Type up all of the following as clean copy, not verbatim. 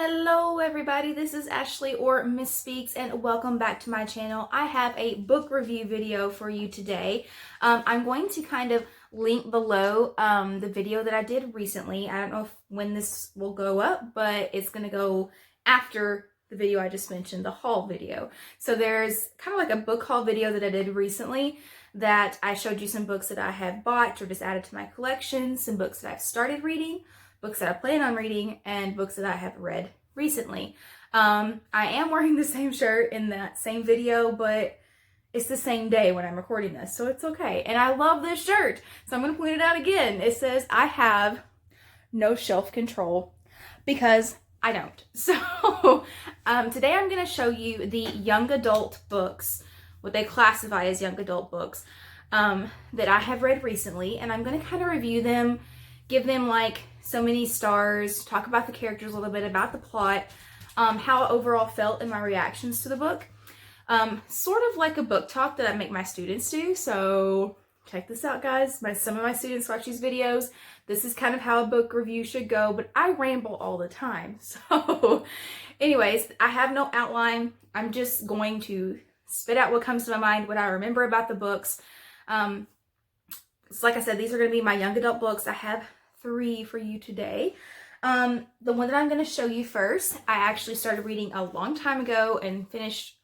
Hello everybody, this is Ashley or Miss Speaks and welcome back to my channel. I have a book review video for you today. I'm going to kind of link below the video that I did recently. I don't know when this will go up, but it's going to go after the video I just mentioned, the haul video. So there's kind of like a book haul video that I did recently that I showed you some books that I have bought or just added to my collection, some books that I've started reading, books that I plan on reading, and books that I have read recently. I am wearing the same shirt in that same video, but it's the same day when I'm recording this, so it's okay. And I love this shirt, so I'm going to point it out again. It says, I have no shelf control because I don't. So today I'm going to show you the young adult books, what they classify as young adult books, that I have read recently, and I'm going to kind of review them, give them like so many stars, talk about the characters a little bit, about the plot, how I overall felt in my reactions to the book. Sort of like a book talk that I make my students do. So check this out, guys. Some of my students watch these videos. This is kind of how a book review should go, but I ramble all the time. So anyways, I have no outline. I'm just going to spit out what comes to my mind, what I remember about the books. So like I said, these are going to be my young adult books. I have 3 for you today. The one that I'm going to show you first, I actually started reading a long time ago and finished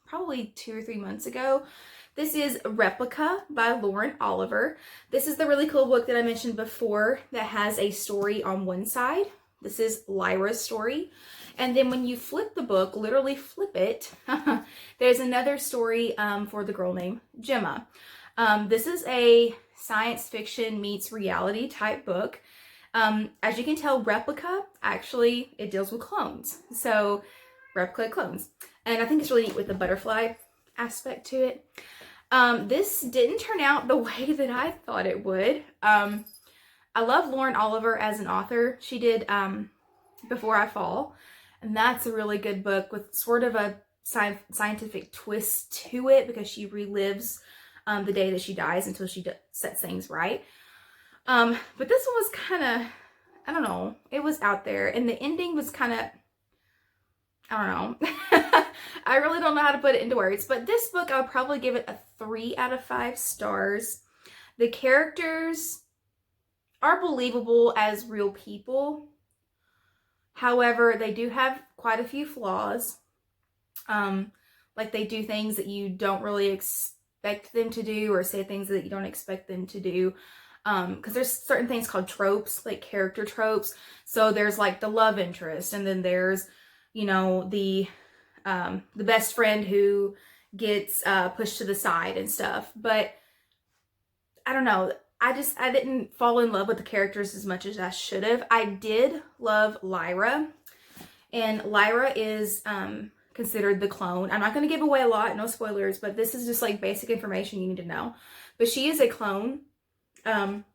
probably 2 or 3 months ago. This is Replica by Lauren Oliver. This is the really cool book that I mentioned before that has a story on one side. This is Lyra's story. And then when you flip the book, literally flip it, there's another story for the girl named Gemma. This is a science fiction meets reality type book. As you can tell, Replica, actually, it deals with clones. So, replica clones. And I think it's really neat with the butterfly aspect to it. This didn't turn out the way that I thought it would. I love Lauren Oliver as an author. She did Before I Fall. And that's a really good book with sort of a scientific twist to it because she relives the day that she dies until she sets things right. But this one was kind of, I don't know, it was out there. And the ending was kind of, I don't know. I really don't know how to put it into words. But this book, I would probably give it a 3 out of 5 stars. The characters are believable as real people. However, they do have quite a few flaws. Like they do things that you don't really expect them to do, or say things that you don't expect them to do. Because there's certain things called tropes, like character tropes. So there's like the love interest, and then there's, you know, the best friend who gets pushed to the side and stuff. But I don't know. I didn't fall in love with the characters as much as I should have. I did love Lyra, and Lyra is considered the clone. I'm not going to give away a lot, no spoilers, but this is just like basic information you need to know. But she is a clone, and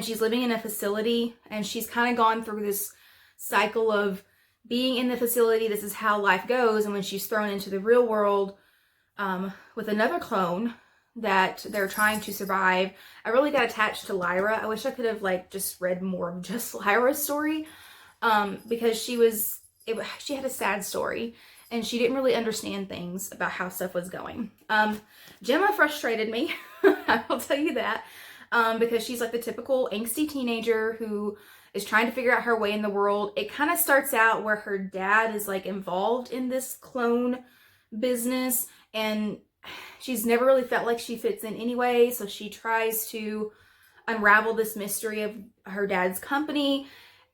she's living in a facility, and she's kind of gone through this cycle of being in the facility. This is how life goes, and when she's thrown into the real world with another clone that they're trying to survive, I really got attached to Lyra. I wish I could have like just read more of just Lyra's story, because she had a sad story, and she didn't really understand things about how stuff was going. Gemma frustrated me, I will tell you that, because she's like the typical angsty teenager who is trying to figure out her way in the world. It kind of starts out where her dad is like involved in this clone business, and she's never really felt like she fits in anyway, so she tries to unravel this mystery of her dad's company.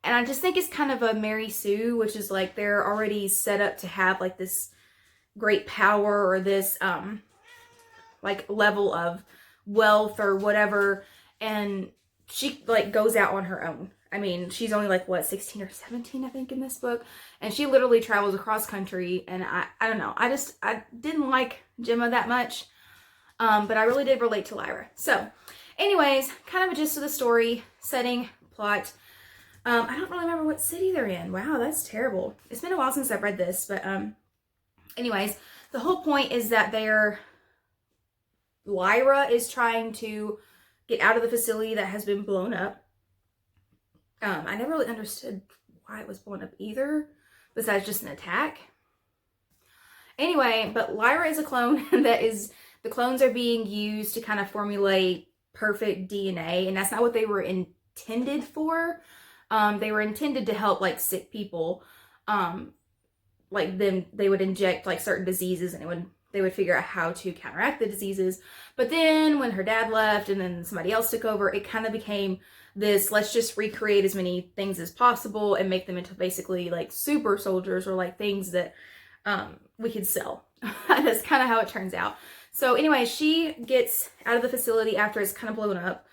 And I just think it's kind of a Mary Sue, which is like they're already set up to have like this great power or this like level of wealth or whatever, and she like goes out on her own. I mean, she's only like, what, 16 or 17, I think, in this book. And she literally travels across country. And I don't know. I didn't like Gemma that much. But I really did relate to Lyra. So, anyways, kind of a gist of the story, setting, plot. I don't really remember what city they're in. Wow, that's terrible. It's been a while since I've read this. But anyways, the whole point is that Lyra is trying to get out of the facility that has been blown up. I never really understood why it was blown up either, besides just an attack. Anyway, but Lyra is a clone the clones are being used to kind of formulate perfect DNA, and that's not what they were intended for. They were intended to help like sick people. Like them, they would inject like certain diseases, and they would figure out how to counteract the diseases. But then when her dad left and then somebody else took over, it kind of became this, let's just recreate as many things as possible and make them into basically like super soldiers, or like things that we could sell. That's kind of how it turns out. So anyway, she gets out of the facility after it's kind of blown up,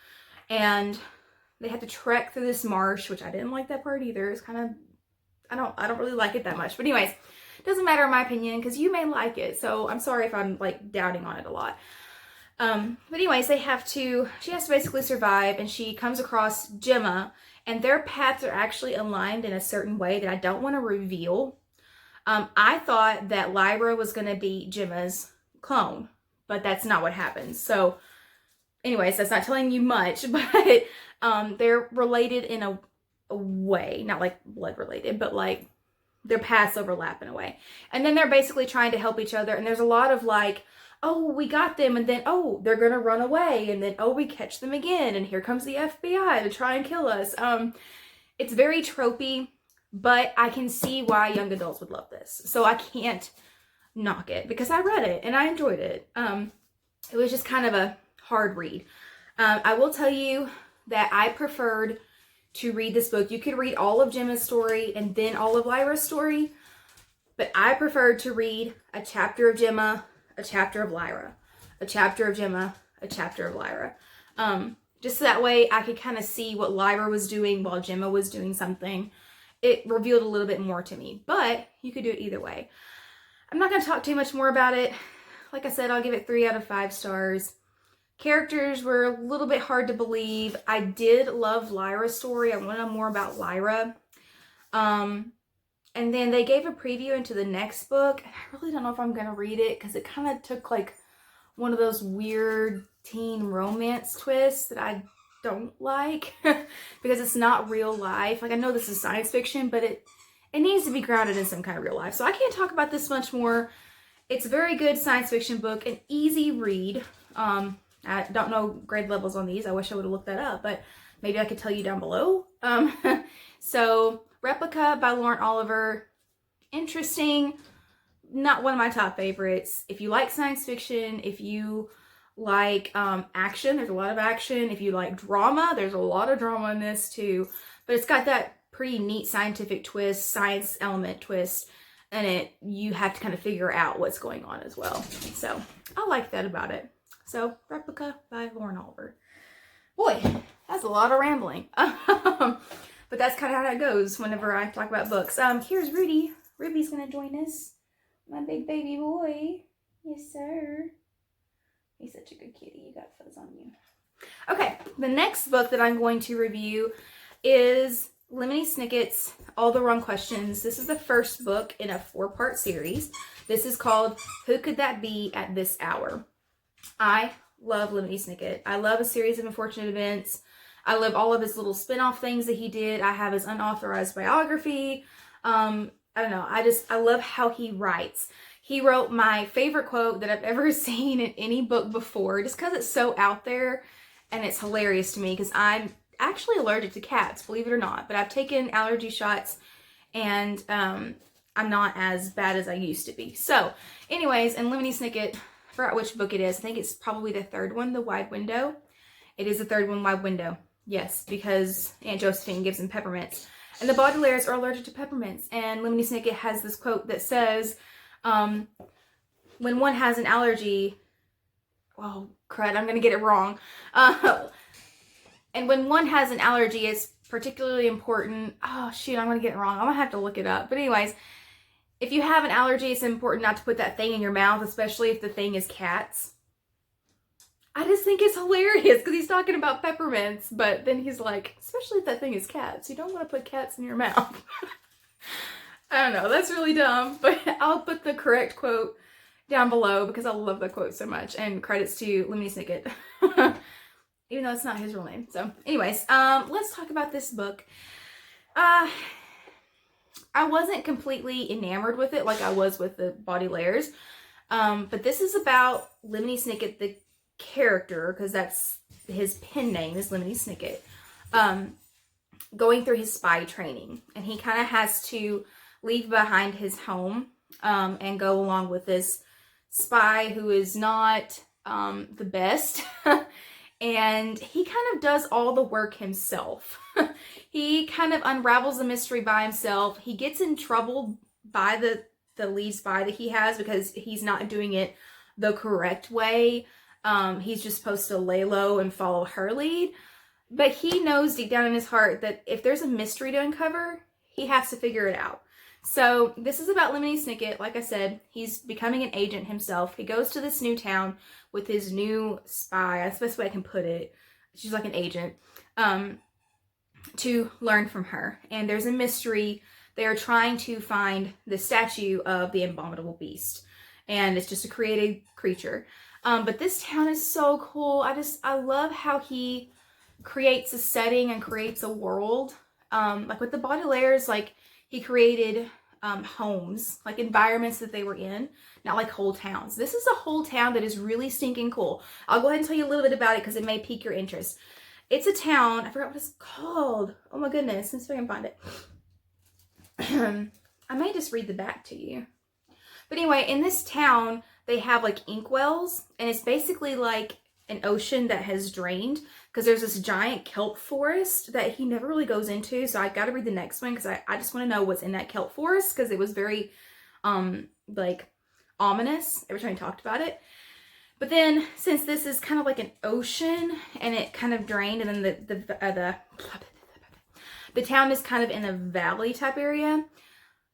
and they had to trek through this marsh, which I didn't like that part either. It's kind of, I don't really like it that much. But anyways, doesn't matter in my opinion, because you may like it. So I'm sorry if I'm like doubting on it a lot. But anyways, she has to basically survive, and she comes across Gemma, and their paths are actually aligned in a certain way that I don't want to reveal. I thought that Lyra was going to be Gemma's clone, but that's not what happens. So anyways, that's not telling you much, but they're related in a way, not like blood related, but like their paths overlap in a way. And then they're basically trying to help each other, and there's a lot of like, oh, we got them, and then, oh, they're gonna run away, and then, oh, we catch them again, and here comes the FBI to try and kill us. It's very tropey, but I can see why young adults would love this. So I can't knock it, because I read it and I enjoyed it. It was just kind of a hard read. I will tell you that I preferred to read this book. You could read all of Gemma's story and then all of Lyra's story, but I preferred to read a chapter of Gemma, a chapter of Lyra, a chapter of Gemma, a chapter of Lyra. Just so that way I could kind of see what Lyra was doing while Gemma was doing something. It revealed a little bit more to me, but you could do it either way. I'm not going to talk too much more about it. Like I said, I'll give it 3 out of 5 stars. Characters were a little bit hard to believe. I did love Lyra's story. I want to know more about Lyra. And then they gave a preview into the next book. I really don't know if I'm going to read it, because it kind of took like one of those weird teen romance twists that I don't like, because it's not real life. Like, I know this is science fiction, but it needs to be grounded in some kind of real life. So I can't talk about this much more. It's a very good science fiction book, an easy read. I don't know grade levels on these. I wish I would have looked that up, but maybe I could tell you down below. So Replica by Lauren Oliver, interesting. Not one of my top favorites. If you like science fiction, if you like action, there's a lot of action. If you like drama, there's a lot of drama in this too. But it's got that pretty neat scientific twist, science element twist, and you have to kind of figure out what's going on as well. So I like that about it. So Replica by Lauren Oliver. Boy, that's a lot of rambling. But that's kind of how that goes whenever I talk about books. Here's Rudy. Ruby's gonna join us. My big baby boy. Yes, sir. He's such a good kitty. You got fuzz on you. Okay, the next book that I'm going to review is Lemony Snicket's All the Wrong Questions. This is the first book in a 4-part series. This is called Who Could That Be at This Hour? I love Lemony Snicket. I love A Series of Unfortunate Events. I love all of his little spin-off things that he did. I have his unauthorized biography. I don't know. I love how he writes. He wrote my favorite quote that I've ever seen in any book before, just because it's so out there and it's hilarious to me, because I'm actually allergic to cats, believe it or not. But I've taken allergy shots, and I'm not as bad as I used to be. So anyways, and Lemony Snicket, I forgot which book it is. I think it's probably the 3rd one, The Wide Window. It is the 3rd one, Wide Window. Yes, because Aunt Josephine gives him peppermints. And the Baudelaires are allergic to peppermints. And Lemony Snicket has this quote that says, when one has an allergy, oh crud, I'm going to get it wrong. And when one has an allergy, it's particularly important. Oh shoot, I'm going to get it wrong. I'm going to have to look it up. But anyways, if you have an allergy, it's important not to put that thing in your mouth, especially if the thing is cats. I just think it's hilarious because he's talking about peppermints, but then he's like, especially if that thing is cats. You don't want to put cats in your mouth. I don't know. That's really dumb, but I'll put the correct quote down below because I love that quote so much. And credits to Lemony Snicket, even though it's not his real name. So anyways, let's talk about this book. I wasn't completely enamored with it like I was with the Body Layers. But this is about Lemony Snicket, the character, because that's his pen name is Lemony Snicket, going through his spy training. And he kind of has to leave behind his home and go along with this spy who is not the best. And he kind of does all the work himself. He kind of unravels the mystery by himself. He gets in trouble by the lead spy that he has because he's not doing it the correct way. He's just supposed to lay low and follow her lead. But he knows deep down in his heart that if there's a mystery to uncover, he has to figure it out. So this is about Lemony Snicket. Like I said, he's becoming an agent himself. He goes to this new town with his new spy. That's the best way I can put it. She's like an agent. To learn from her. And there's a mystery. They are trying to find the statue of the abominable beast. And it's just a created creature. But this town is so cool. I love how he creates a setting and creates a world. Like with the Body Layers, like he created homes, like environments that they were in, not like whole towns. This is a whole town that is really stinking cool. I'll go ahead and tell you a little bit about it because it may pique your interest. It's a town. I forgot what it's called. Oh my goodness. Let's see if I can find it. I may just read the back to you. But anyway, in this town, they have like inkwells, and it's basically like an ocean that has drained because there's this giant kelp forest that he never really goes into. So I got to read the next one because I just want to know what's in that kelp forest because it was very like ominous every time he talked about it. But then since this is kind of like an ocean and it kind of drained, and then the town is kind of in a valley type area,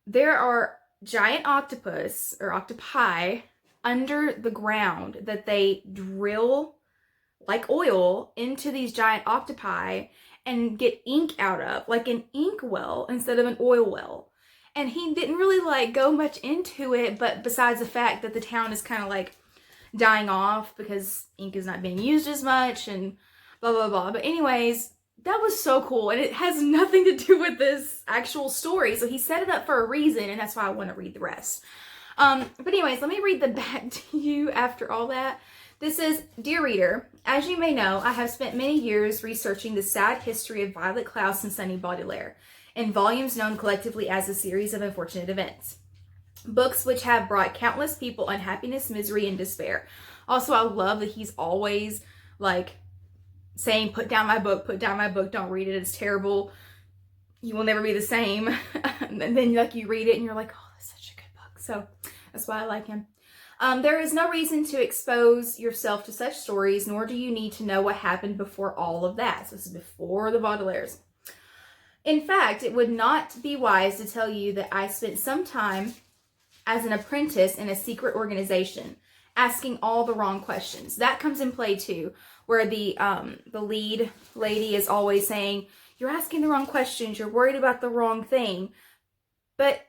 there are giant octopus or octopi under the ground that they drill like oil into these giant octopi and get ink out of, like an ink well instead of an oil well. And he didn't really like go much into it, but besides the fact that the town is kind of like dying off because ink is not being used as much and blah blah blah. But anyways, that was so cool, and it has nothing to do with this actual story, so he set it up for a reason, and that's why I want to read the rest. But anyways, let me read the back to you after all that. This is, Dear Reader, as you may know, I have spent many years researching the sad history of Violet Klaus and Sunny Baudelaire in volumes known collectively as a series of unfortunate events. Books which have brought countless people unhappiness, misery, and despair. Also, I love that he's always like saying, put down my book, don't read it, it's terrible. You will never be the same. And then like you read it and you're like, oh, that's such a good book. So that's why I like him. There is no reason to expose yourself to such stories, nor do you need to know what happened before all of that. So this is before the Baudelaires. In fact, it would not be wise to tell you that I spent some time as an apprentice in a secret organization, asking all the wrong questions. That comes in play too, where the lead lady is always saying, you're asking the wrong questions, you're worried about the wrong thing. But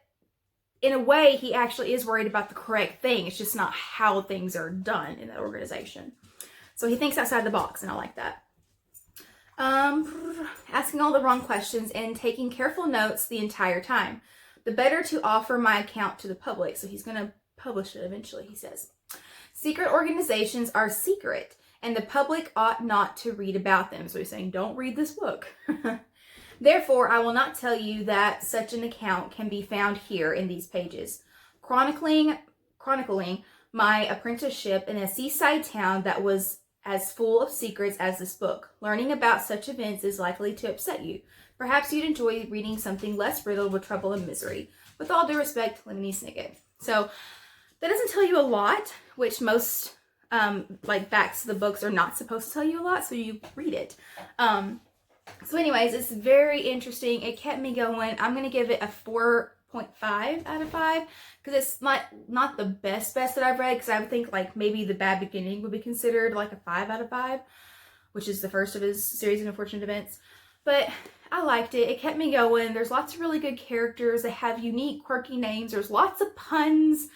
in a way, he actually is worried about the correct thing. It's just not how things are done in that organization. So he thinks outside the box, and I like that. Asking all the wrong questions and taking careful notes the entire time. The better to offer my account to the public. So he's going to publish it eventually, he says. Secret organizations are secret, and the public ought not to read about them. So he's saying, don't read this book. Therefore, I will not tell you that such an account can be found here in these pages. Chronicling my apprenticeship in a seaside town that was as full of secrets as this book. Learning about such events is likely to upset you. Perhaps you'd enjoy reading something less riddled with trouble and misery. With all due respect, Lemony Snicket. So that doesn't tell you a lot, which most like backs to the books are not supposed to tell you a lot, so you read it. So anyways, it's very interesting. It kept me going. I'm going to give it a 4.5 out of 5 because it's not the best that I've read, because I would think like maybe The Bad Beginning would be considered like a 5 out of 5, which is the first of his series of unfortunate events. But I liked it. It kept me going. There's lots of really good characters. They have unique, quirky names. There's lots of puns.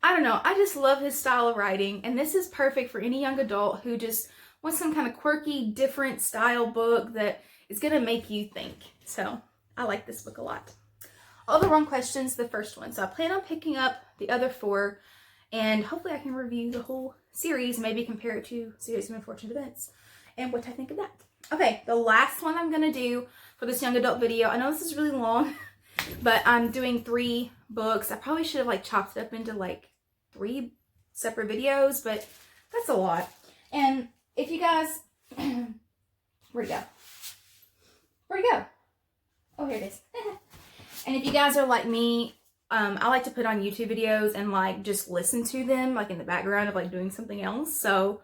I don't know. I just love his style of writing. And this is perfect for any young adult who just wants some kind of quirky, different style book that is going to make you think. So I like this book a lot. all the wrong questions the first one. So I plan on picking up the other 4, and hopefully I can review the whole series, maybe compare it to Series of Unfortunate Events and what I think of that. Okay, the last one I'm going to do for this young adult video, I know this is really long, but I'm doing 3 books. I probably should have like chopped it up into like 3 separate videos, but that's a lot. And if you guys, where'd it go? Where'd it go? Oh, here it is. And if you guys are like me, I like to put on YouTube videos and like just listen to them like in the background of like doing something else. So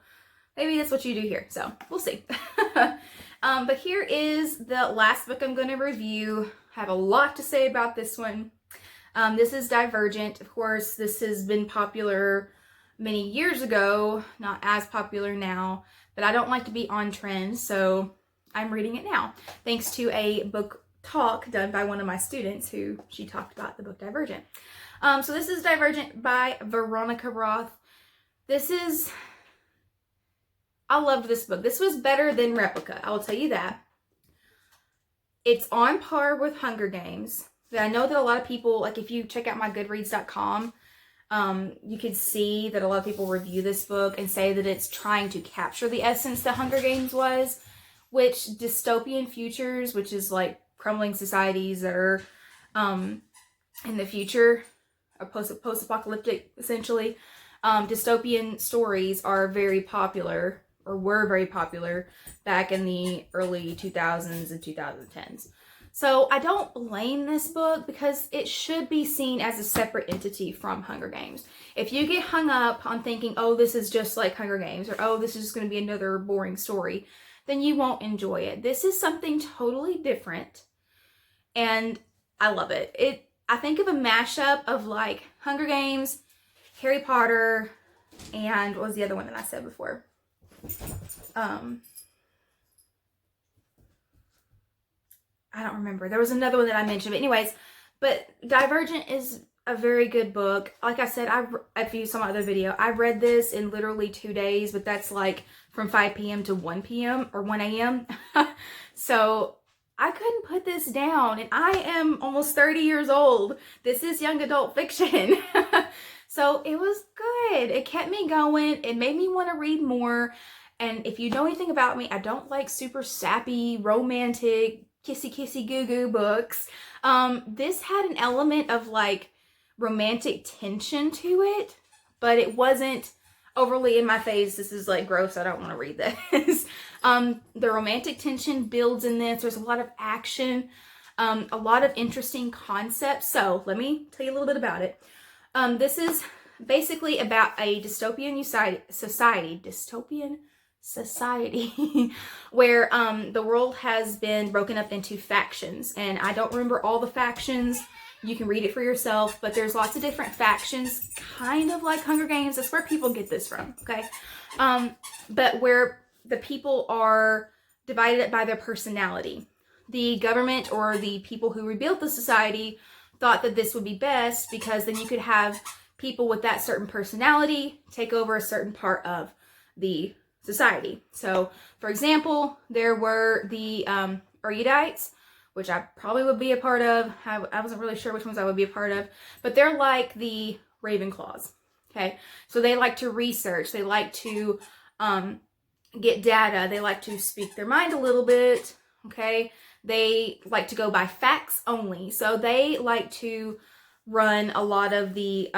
maybe that's what you do here. So we'll see. But here is the last book I'm going to review. I have a lot to say about this one. This is Divergent. Of course, this has been popular many years ago, not as popular now, but I don't like to be on trend, so I'm reading it now, thanks to a book talk done by one of my students who she talked about the book Divergent. So this is Divergent by Veronica Roth. I loved this book. This was better than Replica, I will tell you that. It's on par with Hunger Games. I know that a lot of people, like if you check out my goodreads.com, you could see that a lot of people review this book and say that it's trying to capture the essence that Hunger Games was, which dystopian futures, which is like crumbling societies that are in the future, or post-apocalyptic essentially, dystopian stories are very popular, or were very popular back in the early 2000s and 2010s. So I don't blame this book because it should be seen as a separate entity from Hunger Games. If you get hung up on thinking, oh, this is just like Hunger Games, or oh, this is just going to be another boring story, then you won't enjoy it. This is something totally different, and I love it. I think of a mashup of like Hunger Games, Harry Potter, and what was the other one that I said before? I don't remember. There was another one that I mentioned, but anyways, but Divergent is a very good book. Like I said, if you saw my other video, I read this in literally 2 days, but that's like from 5 p.m. to 1 p.m. or 1 a.m. So I couldn't put this down, and I am almost 30 years old. This is young adult fiction. So it was good. It kept me going. It made me want to read more. And if you know anything about me, I don't like super sappy, romantic, kissy goo goo books. This had an element of like romantic tension to it, but it wasn't overly in my face. This is like gross. I don't want to read this. The romantic tension builds in this. There's a lot of action, a lot of interesting concepts. So let me tell you a little bit about it. This is basically about a dystopian society where the world has been broken up into factions, and I don't remember all the factions. You can read it for yourself, but there's lots of different factions, kind of like Hunger Games. That's where people get this from, okay? But where the people are divided by their personality. The government or the people who rebuilt the society thought that this would be best because then you could have people with that certain personality take over a certain part of the society. So, for example, there were the erudites, which I probably would be a part of. I wasn't really sure which ones I would be a part of, but they're like the Ravenclaws. Okay, so they like to research. They like to get data. They like to speak their mind a little bit. Okay, they like to go by facts only. So they like to run a lot of the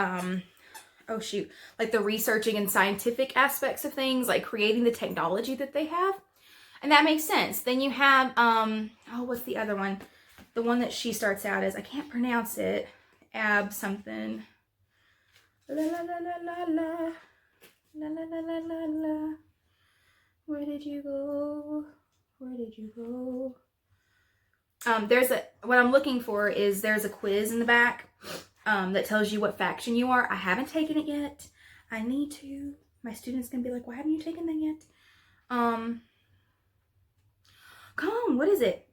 like the researching and scientific aspects of things, like creating the technology that they have. And that makes sense. Then you have, what's the other one? The one that she starts out as, I can't pronounce it. Something. La la la la la la. La la la la la la. Where did you go? Where did you go? What I'm looking for is there's a quiz in the back that tells you what faction you are. I haven't taken it yet. I need to. My student's gonna be like, why haven't you taken that yet? Come on, what is it?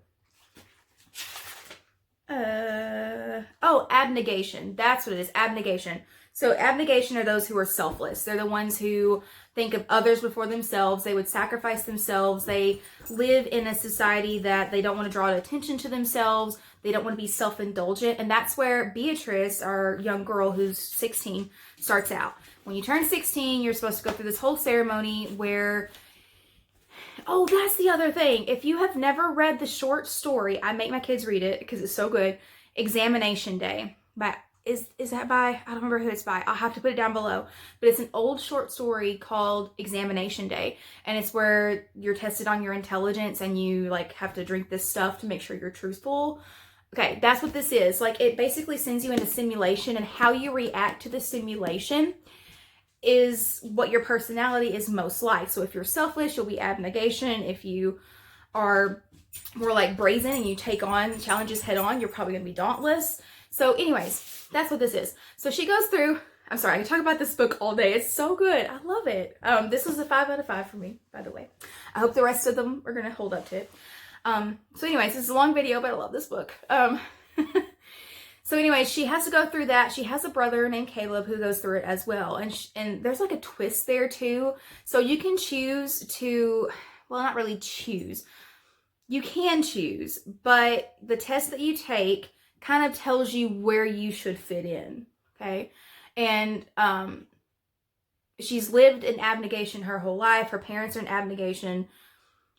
Abnegation. That's what it is, abnegation. So abnegation are those who are selfless. They're the ones who think of others before themselves. They would sacrifice themselves. They live in a society that they don't want to draw attention to themselves. They don't want to be self-indulgent. And that's where Beatrice, our young girl who's 16, starts out. When you turn 16, you're supposed to go through this whole ceremony where, oh, that's the other thing. If you have never read the short story, I make my kids read it because it's so good, Examination Day. Is that by, I don't remember who it's by. I'll have to put it down below. But it's an old short story called Examination Day. And it's where you're tested on your intelligence and you like have to drink this stuff to make sure you're truthful. Okay, that's what this is. Like, it basically sends you into simulation, and how you react to the simulation is what your personality is most like. So if you're selfish, you'll be abnegation. If you are more like brazen and you take on challenges head on, you're probably going to be dauntless. So anyways, that's what this is. So she goes through, I'm sorry, I can talk about this book all day. It's so good. I love it. This was a 5 out of 5 for me, by the way. I hope the rest of them are going to hold up to it. So anyways, this is a long video, but I love this book. So anyways, she has to go through that. She has a brother named Caleb who goes through it as well. And there's like a twist there too. So you can choose to, well, not really choose. You can choose, but the test that you take kind of tells you where you should fit in, okay? And she's lived in abnegation her whole life. Her parents are in abnegation.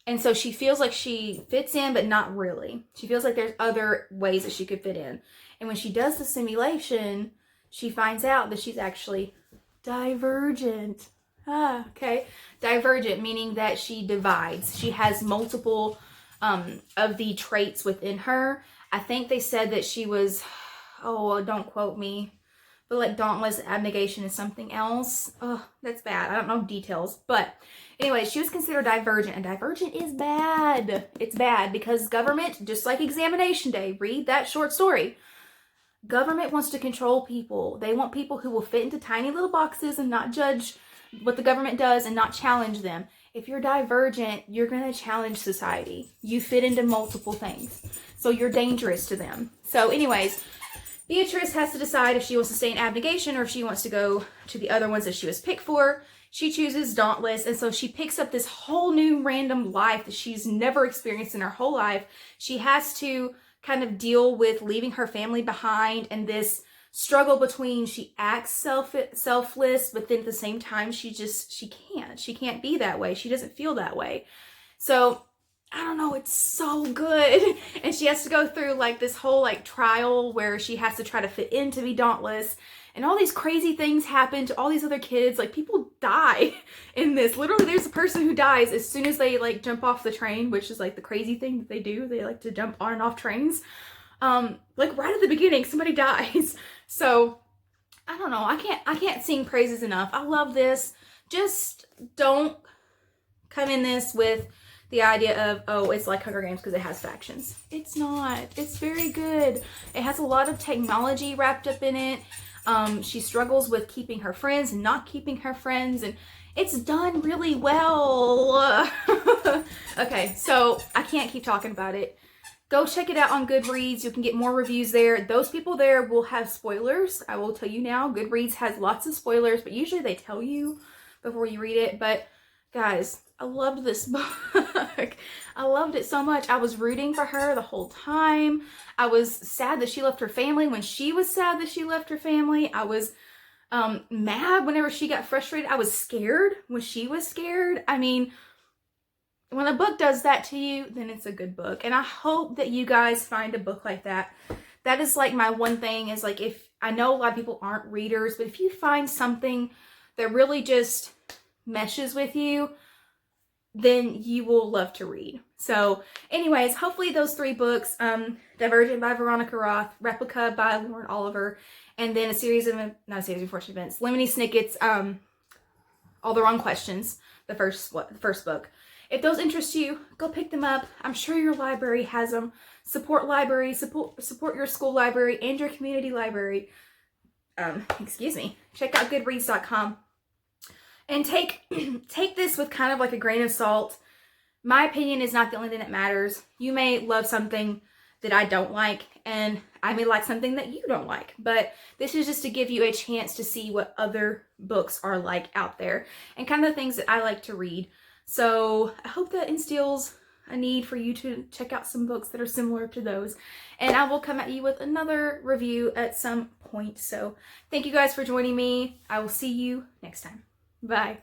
And so she feels like she fits in, but not really. She feels like there's other ways that she could fit in. And when she does the simulation, she finds out that she's actually divergent. Okay. Divergent, meaning that she divides. She has multiple of the traits within her. I think they said that she was, oh, don't quote me, but like dauntless, abnegation is something else. Oh, that's bad. I don't know details. But anyway, she was considered divergent, and divergent is bad. It's bad because government, just like Examination Day, read that short story. Government wants to control people. They want people who will fit into tiny little boxes and not judge what the government does and not challenge them. If you're divergent, you're going to challenge society. You fit into multiple things. So you're dangerous to them. So anyways, Beatrice has to decide if she wants to stay in abnegation or if she wants to go to the other ones that she was picked for. She chooses dauntless, and so she picks up this whole new random life that she's never experienced in her whole life. She has to kind of deal with leaving her family behind and this struggle between she acts selfless, but then at the same time she can't be that way. She doesn't feel that way. So I don't know, it's so good. And she has to go through like this whole like trial where she has to try to fit in to be dauntless. And all these crazy things happen to all these other kids. Like, people die in this. Literally, there's a person who dies as soon as they like jump off the train, which is like the crazy thing that they do. They like to jump on and off trains. Like right at the beginning, somebody dies. So I don't know. I can't sing praises enough. I love this. Just don't come in this with the idea of, oh, it's like Hunger Games because it has factions. It's not. It's very good. It has a lot of technology wrapped up in it. She struggles with keeping her friends and not keeping her friends, and it's done really well. Okay, so I can't keep talking about it. Go check it out on Goodreads. You can get more reviews there. Those people there will have spoilers. I will tell you now, Goodreads has lots of spoilers, but usually they tell you before you read it. But guys, I loved this book. I loved it so much. I was rooting for her the whole time. I was sad that she left her family when she was sad that she left her family. I was mad whenever she got frustrated. I was scared when she was scared. I mean, when a book does that to you, then it's a good book. And I hope that you guys find a book like that. That is like my one thing is like, if I know a lot of people aren't readers, but if you find something that really just meshes with you, then you will love to read. So anyways, hopefully those 3 books, Divergent by Veronica Roth, Replica by Lauren Oliver, and then not a series of unfortunate events, Lemony Snicket's All the Wrong Questions, the first book. If those interest you, go pick them up. I'm sure your library has them. Support libraries, support your school library and your community library. Excuse me. Check out goodreads.com. And take this with kind of like a grain of salt. My opinion is not the only thing that matters. You may love something that I don't like, and I may like something that you don't like. But this is just to give you a chance to see what other books are like out there and kind of the things that I like to read. So I hope that instills a need for you to check out some books that are similar to those. And I will come at you with another review at some point. So thank you guys for joining me. I will see you next time. Bye.